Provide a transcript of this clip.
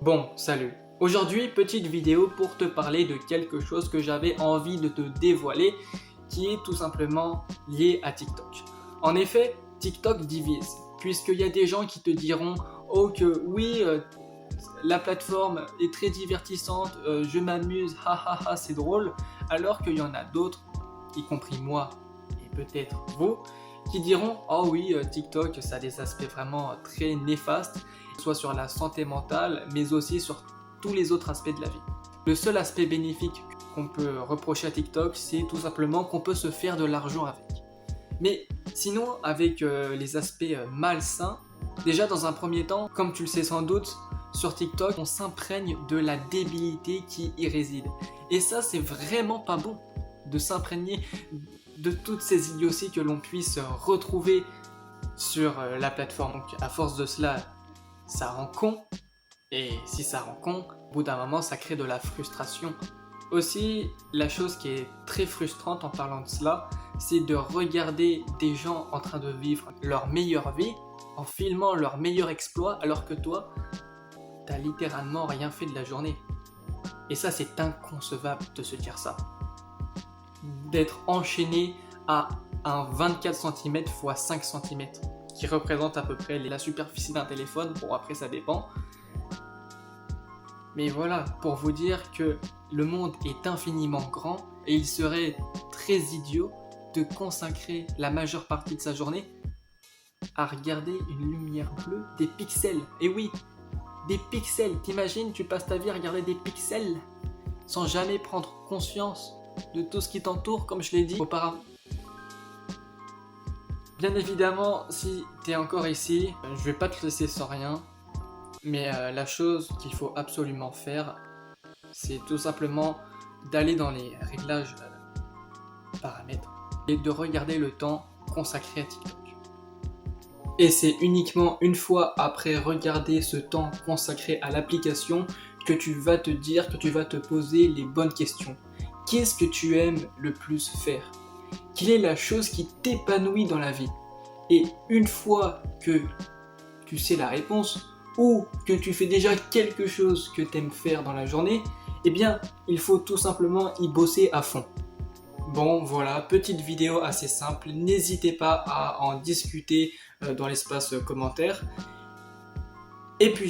Bon, salut. Aujourd'hui, petite vidéo pour te parler de quelque chose que j'avais envie de te dévoiler, qui est tout simplement lié à TikTok. En effet, TikTok divise, puisqu'il y a des gens qui te diront « Oh que oui, la plateforme est très divertissante, je m'amuse, ha ha ha, c'est drôle », alors qu'il y en a d'autres, y compris moi et peut-être vous, qui diront « Oh oui, TikTok, ça a des aspects vraiment très néfastes », soit sur la santé mentale, mais aussi sur tous les autres aspects de la vie. Le seul aspect bénéfique qu'on peut reprocher à TikTok, c'est tout simplement qu'on peut se faire de l'argent avec. Mais sinon, avec les aspects malsains, déjà dans un premier temps, comme tu le sais sans doute, sur TikTok, on s'imprègne de la débilité qui y réside. Et ça, c'est vraiment pas bon de s'imprégner de toutes ces idioties que l'on puisse retrouver sur la plateforme. Donc, à force de cela, ça rend con, et si ça rend con, au bout d'un moment, ça crée de la frustration. Aussi, la chose qui est très frustrante en parlant de cela, c'est de regarder des gens en train de vivre leur meilleure vie, en filmant leur meilleur exploit, alors que toi, t'as littéralement rien fait de la journée. Et ça, c'est inconcevable de se dire ça. D'être enchaîné à un 24 cm x 5 cm, qui représente à peu près la superficie d'un téléphone. Bon, après ça dépend. Mais voilà, pour vous dire que le monde est infiniment grand et il serait très idiot de consacrer la majeure partie de sa journée à regarder une lumière bleue, des pixels. Et oui, des pixels. T'imagines, tu passes ta vie à regarder des pixels sans jamais prendre conscience de tout ce qui t'entoure, comme je l'ai dit auparavant. Bien évidemment, si tu es encore ici, je vais pas te laisser sans rien, mais la chose qu'il faut absolument faire, c'est tout simplement d'aller dans les réglages paramètres et de regarder le temps consacré à TikTok. Et c'est uniquement une fois après regarder ce temps consacré à l'application que tu vas te dire, que tu vas te poser les bonnes questions. Qu'est-ce que tu aimes le plus faire ? Quelle est la chose qui t'épanouit dans la vie? Et une fois que tu sais la réponse, ou que tu fais déjà quelque chose que tu aimes faire dans la journée, eh bien, il faut tout simplement y bosser à fond. Bon, voilà, petite vidéo assez simple. N'hésitez pas à en discuter dans l'espace commentaire. Et puis,